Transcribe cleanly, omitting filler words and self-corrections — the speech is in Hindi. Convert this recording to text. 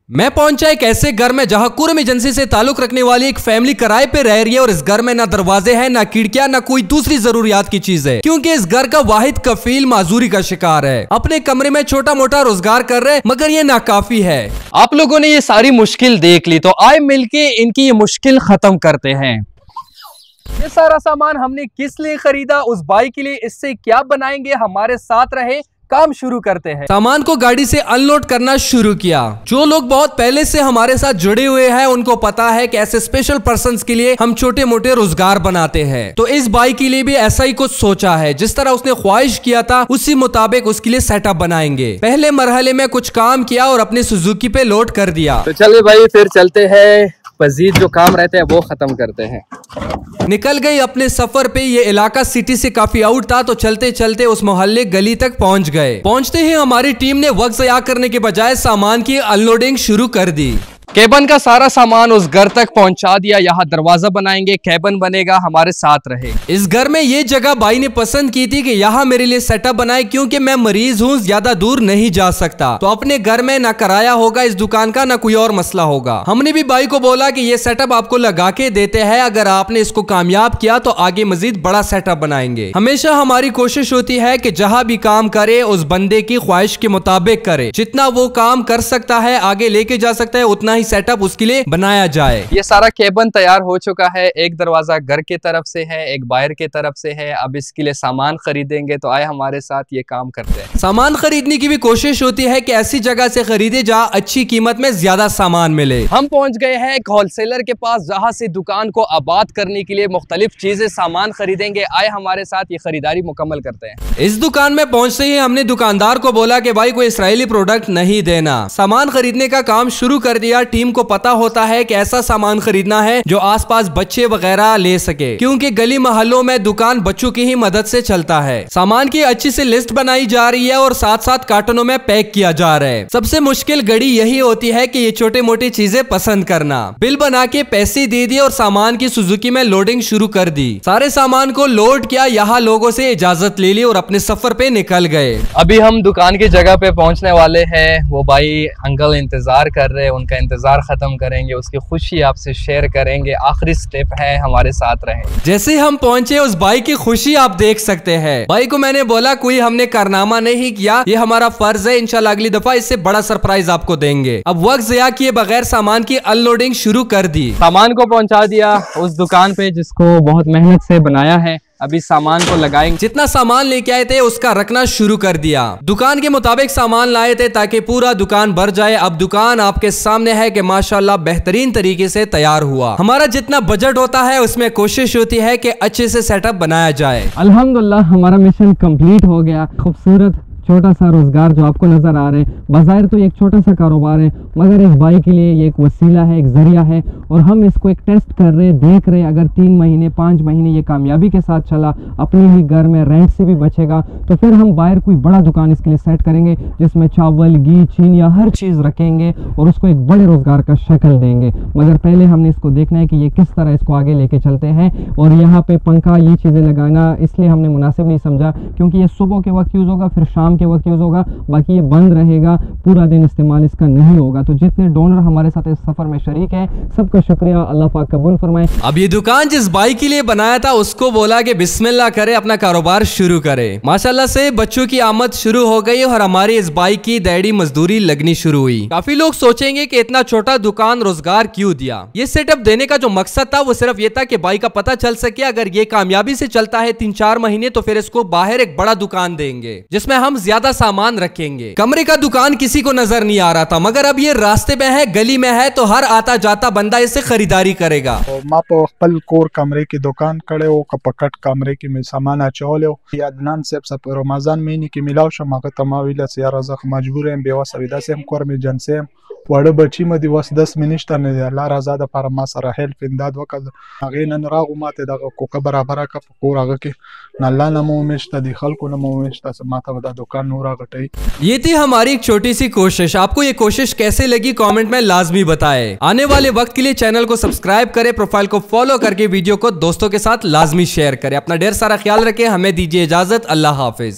मैं पहुंचा एक ऐसे घर में जहां कुरम एजेंसी से ताल्लुक रखने वाली एक फैमिली किराए पे रह रही है और इस घर में ना दरवाजे हैं, ना खिड़कियां, ना कोई दूसरी जरूरियात की चीज है, क्योंकि इस घर का वाहिद कफील माजूरी का शिकार है। अपने कमरे में छोटा मोटा रोजगार कर रहे, मगर ये नाकाफी है। आप लोगों ने ये सारी मुश्किल देख ली, तो आए मिलके इनकी ये मुश्किल खत्म करते हैं। ये सारा सामान हमने किस लिए खरीदा, उस भाई के लिए, इससे क्या बनाएंगे, हमारे साथ रहे, काम शुरू करते हैं। सामान को गाड़ी से अनलोड करना शुरू किया। जो लोग बहुत पहले से हमारे साथ जुड़े हुए हैं उनको पता है कि ऐसे स्पेशल पर्संस के लिए हम छोटे मोटे रोजगार बनाते हैं। तो इस भाई के लिए भी ऐसा ही कुछ सोचा है। जिस तरह उसने ख्वाहिश किया था उसी मुताबिक उसके लिए सेटअप बनाएंगे। पहले मरहले में कुछ काम किया और अपनी सुजुकी पे लोड कर दिया। तो चलिए भाई फिर चलते हैं, मजीद जो काम रहते हैं वो खत्म करते हैं। निकल गई अपने सफर पे। ये इलाका सिटी से काफी आउट था, तो चलते चलते उस मोहल्ले गली तक पहुंच गए। पहुंचते ही हमारी टीम ने वक्त ज़या करने के बजाय सामान की अनलोडिंग शुरू कर दी। केबन का सारा सामान उस घर तक पहुंचा दिया। यहाँ दरवाजा बनाएंगे, केबन बनेगा, हमारे साथ रहे। इस घर में ये जगह भाई ने पसंद की थी कि यहाँ मेरे लिए सेटअप बनाए, क्योंकि मैं मरीज हूँ, ज्यादा दूर नहीं जा सकता। तो अपने घर में ना किराया होगा इस दुकान का, ना कोई और मसला होगा। हमने भी भाई को बोला कि ये सेटअप आपको लगा के देते हैं, अगर आपने इसको कामयाब किया तो आगे मजीद बड़ा सेटअप बनाएंगे। हमेशा हमारी कोशिश होती है कि जहाँ भी काम करे उस बंदे की ख्वाहिश के मुताबिक करे। जितना वो काम कर सकता है, आगे लेके जा सकता है, उतना ही सेटअप उसके लिए बनाया जाए। ये सारा केबन तैयार हो चुका है। एक दरवाजा घर की तरफ से है, एक बाहर की तरफ से है। अब इसके लिए सामान खरीदेंगे, तो आए हमारे साथ ये काम करते हैं। सामान खरीदने की भी कोशिश होती है कि ऐसी जगह से खरीदे जहाँ अच्छी कीमत में ज्यादा सामान मिले। हम पहुंच गए हैं एक होलसेलर के पास, जहाँ से दुकान को आबाद करने के लिए मुख्तलिफ चीजें सामान खरीदेंगे। आए हमारे साथ ये खरीदारी मुकम्मल करते हैं। इस दुकान में पहुंचते ही हमने दुकानदार को बोला कि भाई कोई इसराइली प्रोडक्ट नहीं देना। सामान खरीदने का काम शुरू कर दिया। टीम को पता होता है कि ऐसा सामान खरीदना है जो आसपास बच्चे वगैरह ले सके, क्योंकि गली मोहल्लों में दुकान बच्चों की ही मदद से चलता है। सामान की अच्छी से लिस्ट बनाई जा रही है और साथ साथ कार्टनों में पैक किया जा रहा है। सबसे मुश्किल घड़ी यही होती है कि ये छोटी मोटी चीजें पसंद करना। बिल बना के पैसे दे दिए और सामान की सुजुकी में लोडिंग शुरू कर दी। सारे सामान को लोड किया, यहाँ लोगों से इजाजत ले ली और अपने सफर पे निकल गए। अभी हम दुकान की जगह पे पहुंचने वाले हैं। वो भाई अंकल इंतजार कर रहे हैं, उनका इंतजार खत्म करेंगे, उसकी खुशी आपसे शेयर करेंगे। आखिरी स्टेप है, हमारे साथ रहें। जैसे हम पहुंचे उस भाई की खुशी आप देख सकते हैं। भाई को मैंने बोला कोई हमने कारनामा नहीं किया, ये हमारा फर्ज है, इंशाल्लाह अगली दफा इससे बड़ा सरप्राइज आपको देंगे। अब वक्त ज़या किए बगैर सामान की अनलोडिंग शुरू कर दी। सामान को पहुंचा दिया उस दुकान पे जिसको बहुत मेहनत से बनाया है। अभी सामान को लगाएंगे। जितना सामान लेके आए थे उसका रखना शुरू कर दिया। दुकान के मुताबिक सामान लाए थे ताकि पूरा दुकान भर जाए। अब दुकान आपके सामने है कि माशाल्लाह बेहतरीन तरीके से तैयार हुआ। हमारा जितना बजट होता है उसमें कोशिश होती है कि अच्छे से सेटअप बनाया जाए। अल्हम्दुलिल्लाह हमारा मिशन कंप्लीट हो गया। खूबसूरत छोटा सा रोजगार जो आपको नजर आ रहे हैं, बाज़ाहिर तो एक छोटा सा कारोबार है, मगर इस भाई के लिए ये एक वसीला है, एक जरिया है। और हम इसको एक टेस्ट कर रहे, देख रहे, अगर 3 महीने 5 महीने ये कामयाबी के साथ चला, अपने ही घर में रेंट से भी बचेगा, तो फिर हम बाहर कोई बड़ा दुकान इसके लिए सेट करेंगे जिसमें चावल, घी, चीनी या हर चीज़ रखेंगे और उसको एक बड़े रोजगार का शक्ल देंगे। मगर पहले हमने इसको देखना है कि ये किस तरह इसको आगे लेके चलते हैं। और यहाँ पे पंखा, ये चीज़ें लगाना इसलिए हमने मुनासिब नहीं समझा, क्योंकि ये सुबह के वक्त यूज़ होगा, फिर शाम के वक्त यूज होगा, बाकी ये बंद रहेगा, पूरा दिन इस्तेमाल इसका नहीं होगा। तो जितने डोनर हमारे साथ इस सफर में शरीक हैं, सबका शुक्रिया, अल्लाह पाक कबूल फरमाए। अब ये दुकान जिस भाई के लिए बनाया था उसको बोला कि बिस्मिल्लाह करे, अपना कारोबार शुरू करे। माशाल्लाह से बच्चों की आमद शुरू हो गई और हमारी इस भाई की दैडी मजदूरी लगनी शुरू हुई। काफी लोग सोचेंगे कि इतना छोटा दुकान रोजगार क्यों दिया। ये सेटअप देने का जो मकसद था वो सिर्फ ये था कि भाई का पता चल सके, अगर ये कामयाबी से चलता है 3-4 महीने, तो फिर इसको बाहर एक बड़ा दुकान देंगे जिसमें हम ज्यादा सामान रखेंगे। कमरे का दुकान किसी को नजर नहीं आ रहा था, मगर अब ये रास्ते में है, गली में है, तो हर आता जाता बंदा इससे खरीदारी करेगा। मां पे खपल कोर कमरे की दुकान कड़े हो, कपकट कमरे की में सामान अचोले यादनान से सब रमजान महीने की मिलाव शमा का तमाविला से यार रज़क मजबूर हैं, बेवा सविदा से हम कोर में जन से वड़ बची मदी वस 10 मिनट ने अल्लाह रजा द पर मा सर हेल्प इमदाद वकद अगे नन रागु माते द को बराबर का कोर आगे के नल्ला नमो मेष्टा दिखल को नमो मेष्टा से माता बदा दुकान नूरा गटई। ये थी हमारी एक छोटी सी कोशिश। आपको ये कोशिश कैसे लगी कमेंट में लाजमी बताएं। आने वाले वक्त के लिए चैनल को सब्सक्राइब करें, प्रोफाइल को फॉलो करके वीडियो को दोस्तों के साथ लाजमी शेयर करें। अपना ढेर सारा ख्याल रखें। हमें दीजिए इजाजत। अल्लाह हाफिज।